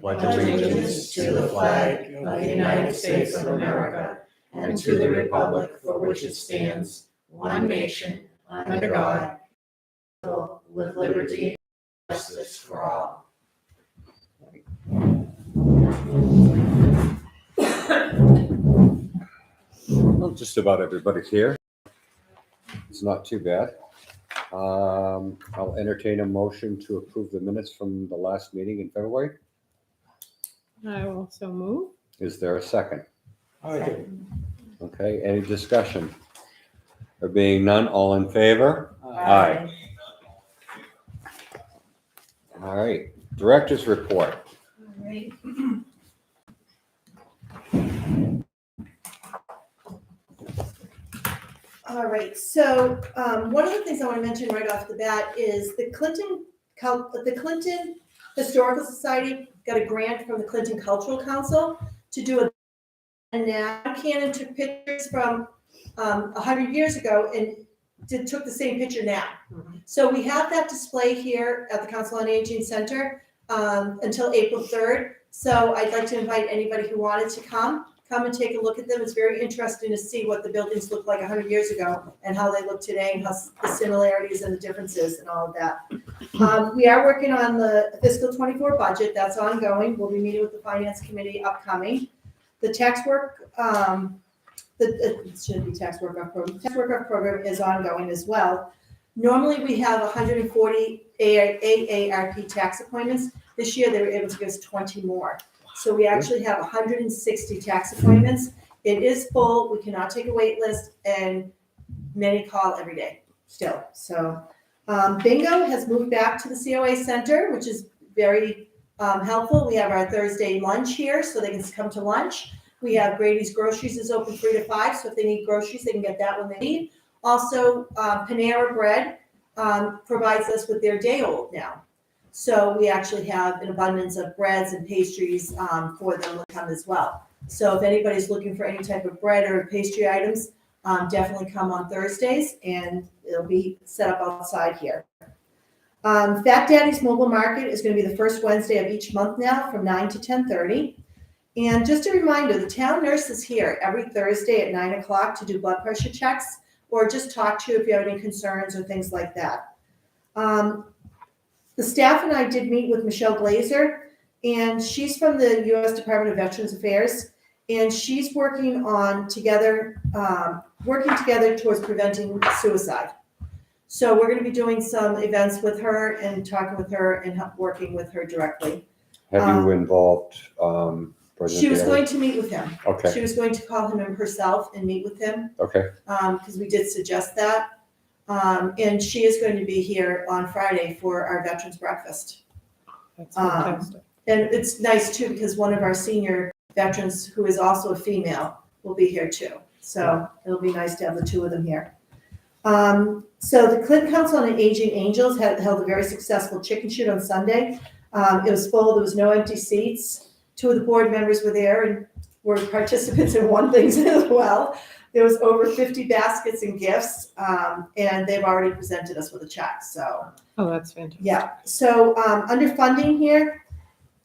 pledge allegiance to the flag of the United States of America and to the republic for which it stands, one nation, under God, with liberty and justice for all. Well, just about everybody's here. It's not too bad. I'll entertain a motion to approve the minutes from the last meeting in February. I will so move. Is there a second? Okay. Okay, any discussion? There being none, all in favor? Aye. All right, director's report. All right. All right, so one of the things I want to mention right off the bat is the Clinton Historical Society got a grant from the Clinton Cultural Council to do a, and now Cannon took pictures from 100 years ago and took the same picture now. So we have that display here at the Council on Aging Center until April 3rd. So I'd like to invite anybody who wanted to come and take a look at them. It's very interesting to see what the buildings looked like 100 years ago and how they look today and how the similarities and the differences and all of that. We are working on the fiscal 24 budget. That's ongoing. We'll be meeting with the Finance Committee upcoming. The tax work, it shouldn't be tax work-off program. Tax work-off program is ongoing as well. Normally we have 140 AARP tax appointments. This year they were able to give us 20 more. So we actually have 160 tax appointments. It is full. We cannot take a wait list, and many call every day still. So bingo has moved back to the COA Center, which is very helpful. We have our Thursday lunch here, so they can come to lunch. We have Brady's Groceries is open 3 to 5, so if they need groceries, they can get that when they need. Also, Panera Bread provides us with their day old now. So we actually have an abundance of breads and pastries for them to come as well. So if anybody's looking for any type of bread or pastry items, definitely come on Thursdays, and it'll be set up outside here. Fat Daddy's Mobile Market is going to be the first Wednesday of each month now from 9 to 10:30. And just a reminder, the town nurse is here every Thursday at 9 o'clock to do blood pressure checks or just talk to you if you have any concerns or things like that. The staff and I did meet with Michelle Glazer, and she's from the U.S. Department of Veterans Affairs, and she's working together towards preventing suicide. So we're going to be doing some events with her and talking with her and working with her directly. Have you involved President She was Daley? going to meet with him. Okay, She was going to call him herself and meet with him okay, because we did suggest that. And she is going to be here on Friday for our Veterans Breakfast. That's fantastic. And it's nice too, because one of our senior veterans, who is also a female, will be here too. So it'll be nice to have the two of them here. So the Clinton Council on Aging Angels held a very successful chicken shoot on Sunday. It was full. There was no empty seats. 2 of the board members were there and were participants and won things as well. There was over 50 baskets and gifts, and they've already presented us with a check. So, Oh, that's fantastic. yeah. So under funding here,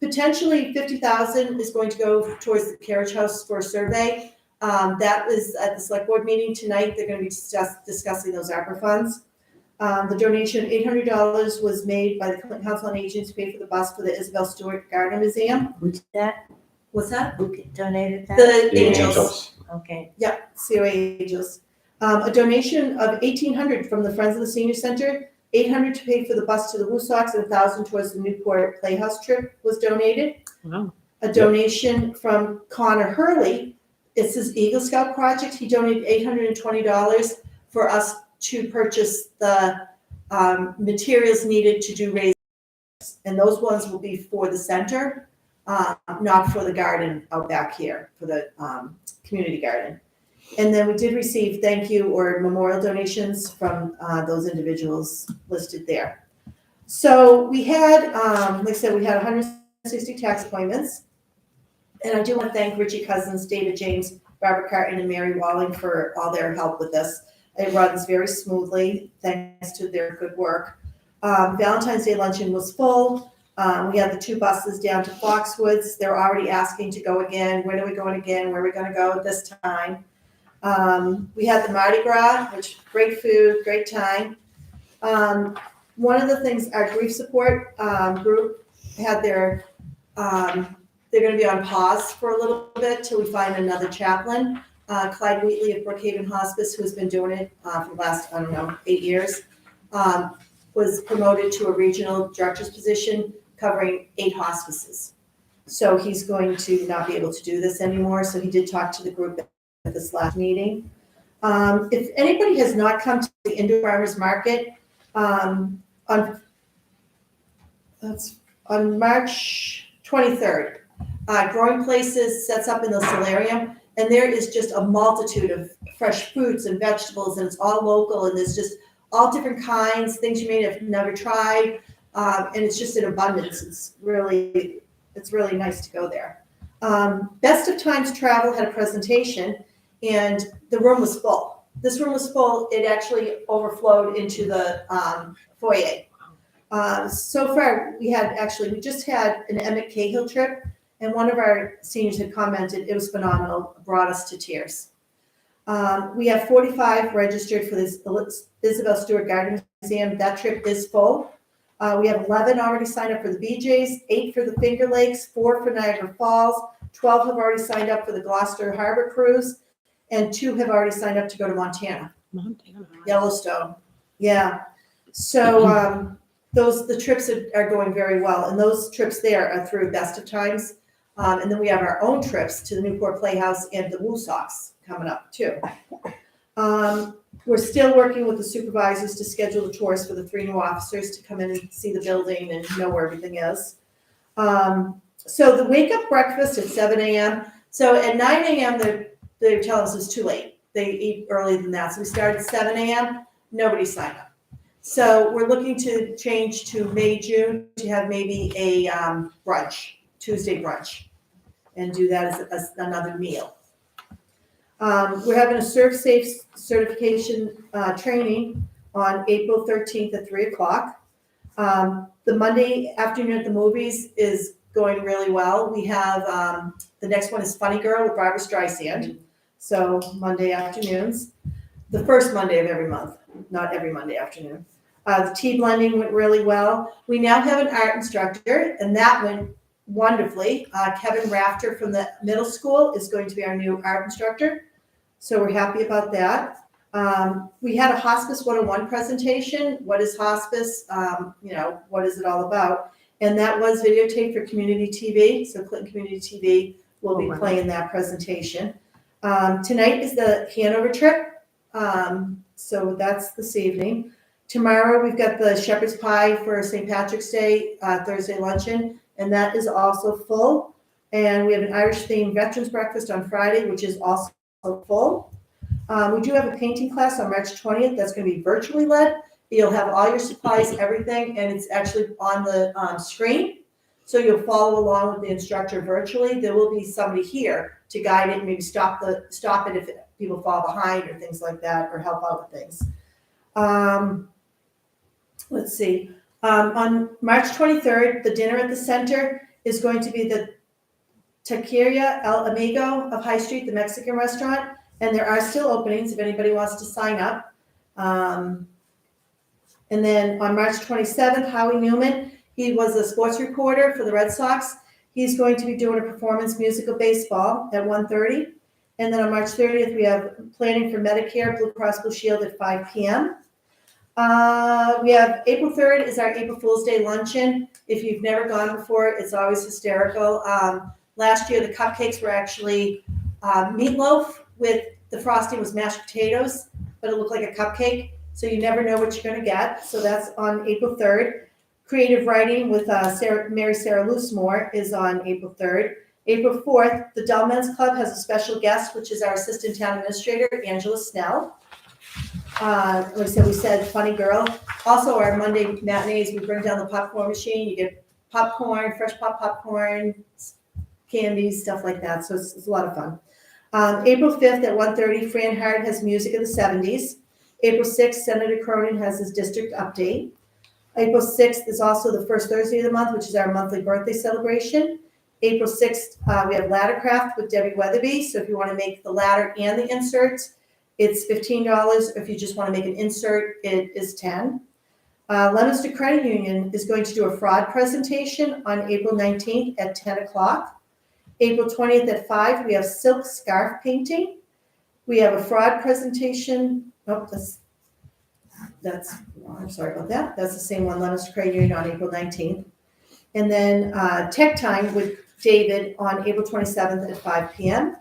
potentially $50,000 is going to go towards the carriage house for a survey. That was at the select board meeting tonight. They're going to be discussing those ARPA funds. The donation, $800, was made by the Clinton Council on Aging to pay for the bus for the Isabel Stewart Gardner Museum. Who did that? What's that? Who donated that? The The Angels. Okay. Yeah, COA Angels. A donation of $1,800 from the Friends of the Senior Center, $800 to pay for the bus to the Woosocks, and $1,000 towards the Newport Playhouse trip was donated. Wow. A donation from Connor Hurley. It's his Eagle Scout project. He donated $820 for us to purchase the materials needed to do raisins. And those ones will be for the center, not for the garden out back here, for the community garden. And then we did receive thank you or memorial donations from those individuals listed there. So we had, like I said, we had 160 tax appointments. And I do want to thank Richie Cousins, David James, Barbara Carton, and Mary Walling for all their help with this. It runs very smoothly thanks to their good work. Valentine's Day luncheon was full. We had the 2 buses down to Foxwoods. They're already asking to go again. When are we going again? Where are we going to go this time? We had the Mardi Gras, which great food, great time. One of the things, our grief support group had their, they're going to be on pause for a little bit till we find another chaplain. Clyde Wheatley of Brookhaven Hospice, who's been doing it for the last, 8 years, was promoted to a regional director's position covering 8 hospices. So he's going to not be able to do this anymore. So he did talk to the group at this last meeting. If anybody has not come to the Indoor Farmers Market, on March 23rd, Growing Places sets up in the solarium, and there is just a multitude of fresh fruits and vegetables, and it's all local, and there's just all different kinds, things you may have never tried, and it's just in abundance. It's really nice to go there. Best of Times Travel had a presentation, and the room was full. This room was full. It actually overflowed into the foyer. So far, we just had an Emmett Cahill trip, and one of our seniors had commented it was phenomenal, brought us to tears. We have 45 registered for this Isabel Stewart Garden Museum. That trip is full. We have 11 already signed up for the BJ's, 8 for the Finger Lakes, 4 for Niagara Falls, 12 have already signed up for the Gloucester Harbor Cruise, and 2 have already signed up to go to Montana. Yellowstone. Yeah. So the trips are going very well, and those trips there are through Best of Times. And then we have our own trips to the Newport Playhouse and the Woo Sox coming up too. We're still working with the supervisors to schedule the tours for the 3 new officers to come in and see the building and know where everything is. So the wake up breakfast at 7 a.m. So at 9 a.m. they're telling us it's too late. They eat earlier than that. So we started at 7 a.m. Nobody signed up. So we're looking to change to May, June to have maybe a brunch, Tuesday brunch, and do that as another meal. We're having a Serve Safe certification training on April 13th at 3 o'clock. The Monday afternoon at the movies is going really well. We have, the next one is Funny Girl with Barbara Streisand. So Monday afternoons, the first Monday of every month, not every Monday afternoon. The tea blending went really well. We now have an art instructor, and that went wonderfully. Kevin Rafter from the middle school is going to be our new art instructor. So we're happy about that. We had a Hospice 101 presentation. What is hospice? What is it all about? And that was videotaped for community TV. So Clinton Community TV will be playing that presentation. Tonight is the Hanover trip. So that's this evening. Tomorrow we've got the shepherd's pie for St. Patrick's Day, Thursday luncheon, and that is also full. And we have an Irish themed veterans breakfast on Friday, which is also full. We do have a painting class on March 20th that's going to be virtually led. You'll have all your supplies, everything, and it's actually on the screen. So you'll follow along with the instructor virtually. There will be somebody here to guide it and maybe stop it if people fall behind or things like that, or help out with things. Let's see. On March 23rd, the dinner at the center is going to be the Taqueria El Amigo of High Street, the Mexican restaurant, and there are still openings if anybody wants to sign up. And then on March 27th, Howie Newman, he was a sports reporter for the Red Sox. He's going to be doing a performance musical baseball at 1:30. And then on March 30th, we have planning for Medicare, Blue Cross Blue Shield at 5 p.m. We have April 3rd is our April Fool's Day luncheon. If you've never gone before, it's always hysterical. Last year, the cupcakes were actually meatloaf with the frosting was mashed potatoes, but it looked like a cupcake. So you never know what you're going to get. So that's on April 3rd. Creative writing with Mary Sarah Loosemore is on April 3rd. April 4th, the Dull Men's Club has a special guest, which is our assistant town administrator, Angela Snell. Like I said, we said Funny Girl. Also, our Monday matinees, we bring down the popcorn machine. You get popcorn, fresh popcorn, candies, stuff like that. So it's a lot of fun. April 5th at 1:30, Fran Hart has music of the 70s. April 6th, Senator Cronin has his district update. April 6th is also the first Thursday of the month, which is our monthly birthday celebration. April 6th, we have ladder craft with Debbie Weatherby. So if you want to make the ladder and the inserts, it's $15. If you just want to make an insert, it is $10. Leominster Credit Union is going to do a fraud presentation on April 19th at 10 o'clock. April 20th at 5, we have silk scarf painting. We have a fraud presentation. Oh, I'm sorry about that. That's the same one, Leominster Credit Union on April 19th. And then Tech Time with David on April 27th at 5 p.m.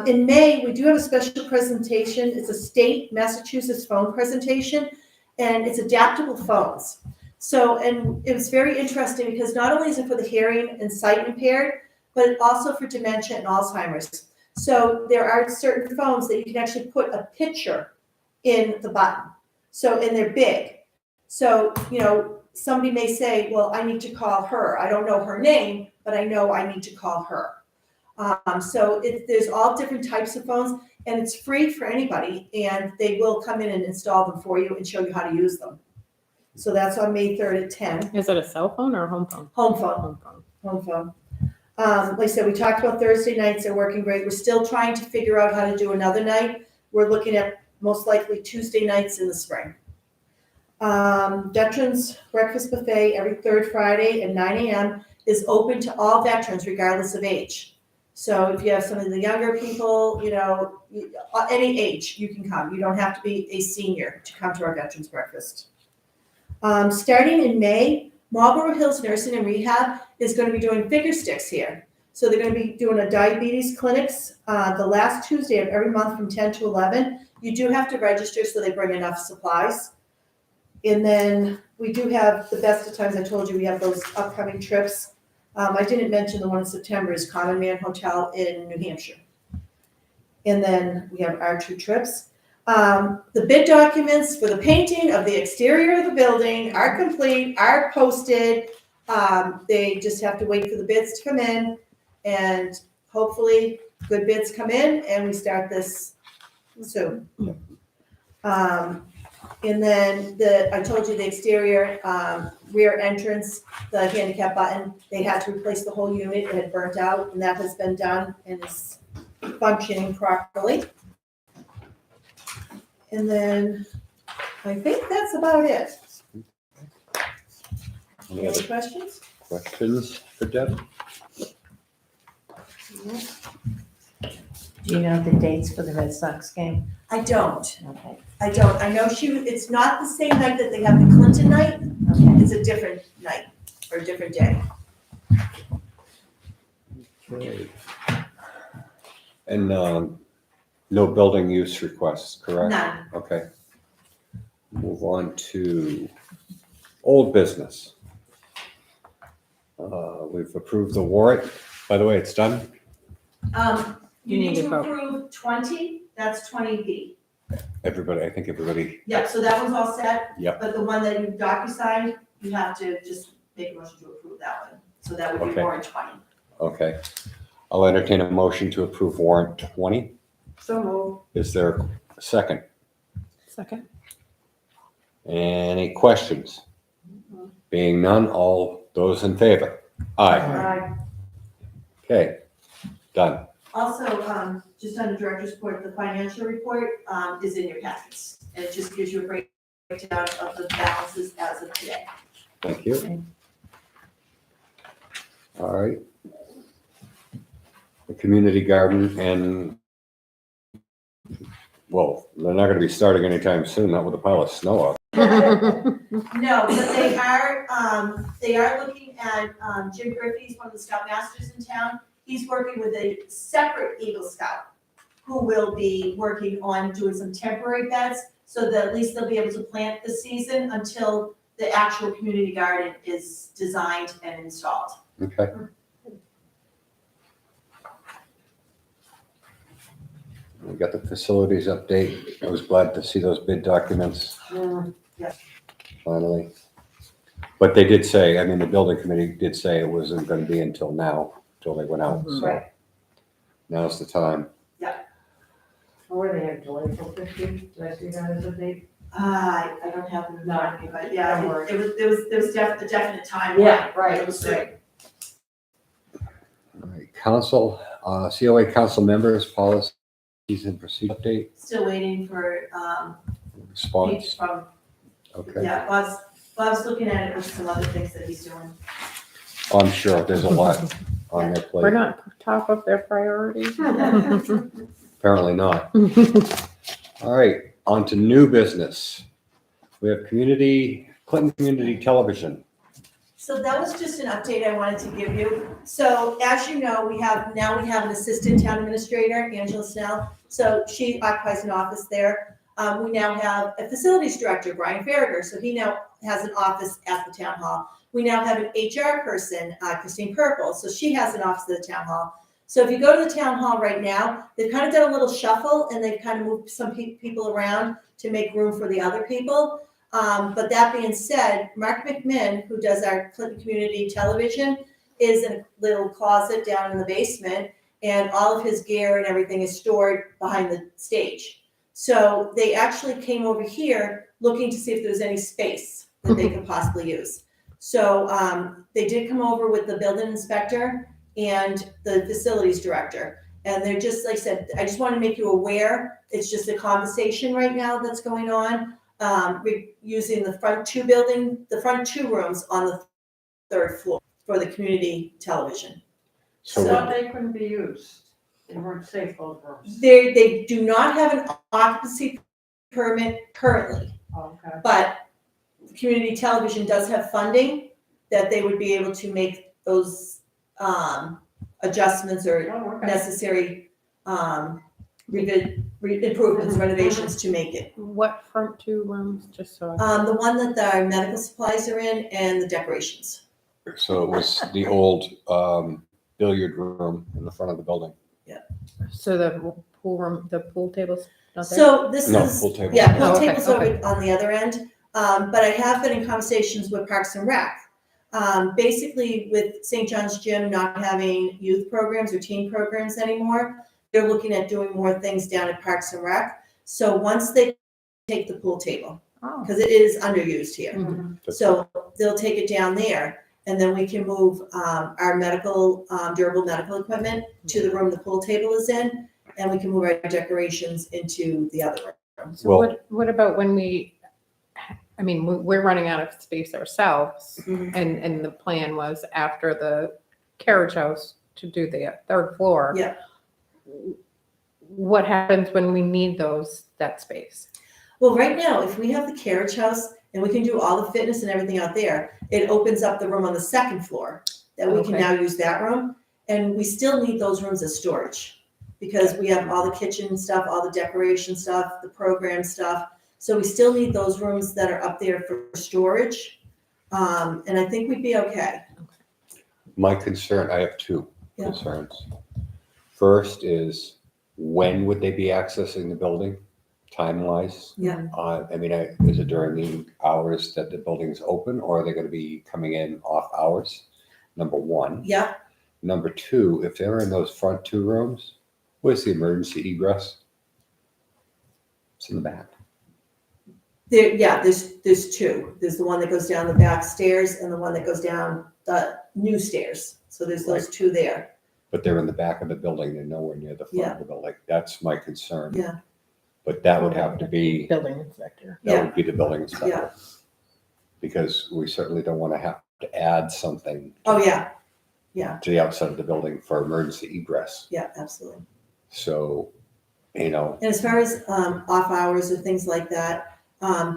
In May, we do have a special presentation. It's a state Massachusetts phone presentation, and it's adaptable phones. So, and it was very interesting because not only is it for the hearing and sight impaired, but also for dementia and Alzheimer's. So there are certain phones that you can actually put a picture in the button. So, and they're big. So, you know, somebody may say, well, I need to call her. I don't know her name, but I know I need to call her. So there's all different types of phones, and it's free for anybody, and they will come in and install them for you and show you how to use them. So that's on May 3rd at 10. Is it a cell phone or a home phone? Home phone. Home phone. Home phone. Like I said, we talked about Thursday nights. They're working great. We're still trying to figure out how to do another night. We're looking at most likely Tuesday nights in the spring. Veterans Breakfast Buffet every third Friday at 9 a.m. is open to all veterans regardless of age. So if you have some of the younger people, you know, any age, you can come. You don't have to be a senior to come to our Veterans Breakfast. Starting in May, Marlboro Hills Nursing and Rehab is going to be doing figure sticks here. So they're going to be doing a diabetes clinics the last Tuesday of every month from 10 to 11. You do have to register so they bring enough supplies. And then we do have the best of times. I told you we have those upcoming trips. I didn't mention the one in September is Common Man Hotel in New Hampshire. And then we have our 2 trips. The bid documents for the painting of the exterior of the building are complete, are posted. They just have to wait for the bids to come in, and hopefully good bids come in and we start this soon. And then I told you the exterior rear entrance, the handicap button, they had to replace the whole unit. It had burnt out, and that has been done and is functioning properly. And then I think that's about it. Any Any other questions? questions for Deb? Do you know the dates for the Red Sox game? I don't. Okay. I don't. I know it's not the same night that they have the Clinton night. Okay. It's a different night or a different day. Okay. And no building use requests, correct? None. Okay. Move on to old business. We've approved the warrant. By the way, it's done. You need to vote. approve 20, that's 20B. Everybody, I think everybody, Yeah, so that one's all set. Yep. But the one that you DocuSigned, you have to just make a motion to approve that one. So that would be Okay. warrant 20. okay. I'll entertain a motion to approve warrant 20. So moved. Is there a second? Second. Any questions? Being none, all those in favor? Aye. Okay, done. Also, just on the director's report, the financial report is in your packets. And it just gives you a breakdown of the balances as of today. Thank you. All right. The community garden and, well, they're not gonna be starting anytime soon, not with a pile of snow out. No, but they are looking at, Jim Griffey's one of the scoutmasters in town. He's working with a separate Eagle Scout who will be working on doing some temporary beds so that at least they'll be able to plant this season until the actual community garden is designed and installed. Okay. We got the facilities update. I was glad to see those bid documents Yeah. finally. But they did say, I mean, the building committee did say it wasn't gonna be until now, until they went out, so Right. now's the time. Or they have till April 15th, did I see that as a date? I don't have them in front of me, but yeah, Don't worry. there was a definite timeline. Yeah, right, It was good. All right, council, COA council members, policies and procedure update, Still waiting for, response. from, Okay, yeah, Bob's looking at it with some other things that he's doing. I'm sure there's a lot on their We're plate. not top of their priorities. Apparently not. All right, on to new business. We have Clinton Community Television. So that was just an update I wanted to give you. So as you know, we have an assistant town administrator, Angela Snell. So she occupies an office there. We now have a facilities director, Brian Farrager. So he now has an office at the town hall. We now have an HR person, Christine Purple. So she has an office at the town hall. So if you go to the town hall right now, they've kind of done a little shuffle and they've kind of moved some people around to make room for the other people. But that being said, Mark McMinn, who does our Clinton Community Television, is in a little closet down in the basement, and all of his gear and everything is stored behind the stage. So they actually came over here looking to see if there was any space that they could possibly use. So they did come over with the building inspector and the facilities director. And they're just, like I said, I just want to make you aware, it's just a conversation right now that's going on. We're using the front two rooms on the third floor for the community television. So So they couldn't be used. They weren't safe, those rooms. They do not have an occupancy permit currently, Okay. but community television does have funding that they would be able to make those adjustments or Oh, okay. necessary improvements, renovations to make it. What front two rooms, just so I. The one that our medical supplies are in and the decorations. So it was the old billiard room in the front of the building. So the pool room, the pool tables not there? So this No, is, pool table. yeah, Oh, pool okay, tables okay. over on the other end. But I have been in conversations with Parks and Rec. Basically with St. John's Gym not having youth programs or teen programs anymore, they're looking at doing more things down at Parks and Rec. So once they take the pool table, Oh. because it is underused here. Mhm. So they'll take it down there and then we can move our medical, durable medical equipment to the room the pool table is in. And we can move our decorations into the other room. So Well- what about when we're running out of space ourselves, Mhm. and the plan was after the carriage house to do the third floor. Yeah. What happens when we need that space? Well, right now, if we have the carriage house and we can do all the fitness and everything out there, it opens up the room on the second floor that we can Okay. now use that room. And we still need those rooms as storage because we have all the kitchen stuff, all the decoration stuff, the program stuff. So we still need those rooms that are up there for storage. And I think we'd be okay. My concern, I have two Yeah. concerns. First is, when would they be accessing the building, time-wise? Yeah. Is it during the hours that the building's open, or are they gonna be coming in off hours? Number one. Yeah, Number two, if they're in those front two rooms, where's the emergency egress? It's in the back. there's two. There's the one that goes down the back stairs and the one that goes down the new stairs. So there's those two there. But they're in the back of the building, they're nowhere near the front Yeah. of the building. That's my concern. Yeah. But that would have to be, Building inspector. that would be the building inspector. Yeah. Because we certainly don't want to have to add something Oh, yeah, to the outside of the building for emergency egress. yeah, absolutely. So, And as far as off hours or things like that,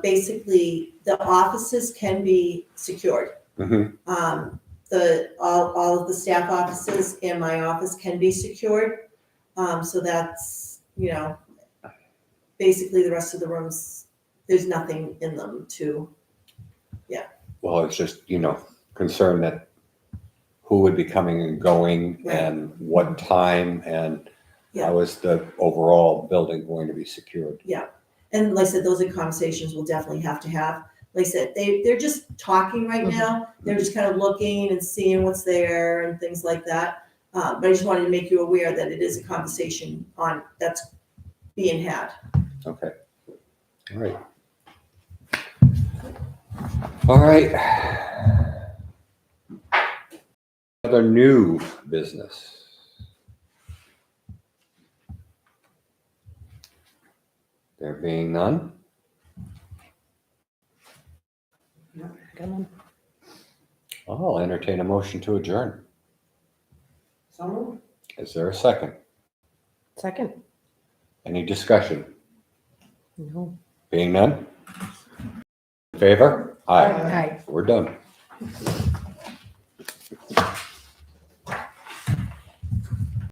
basically the offices can be secured. mhm, All of the staff offices and my office can be secured. So that's, basically the rest of the rooms, there's nothing in them to, well, it's just, concerned that who would be coming and going Right. and what time and Yeah. how is the overall building going to be secured? and like I said, those are conversations we'll definitely have to have. Like I said, they're just talking right Mhm. now. They're just kind of looking and seeing what's there and things like that. But I just wanted to make you aware that it is a conversation that's being had. Okay. All right. All right. Other new business. There being none, I'll entertain a motion to adjourn. So, Is there a second? Second? Any discussion? No. Being none? In favor? Aye. Aye. We're done.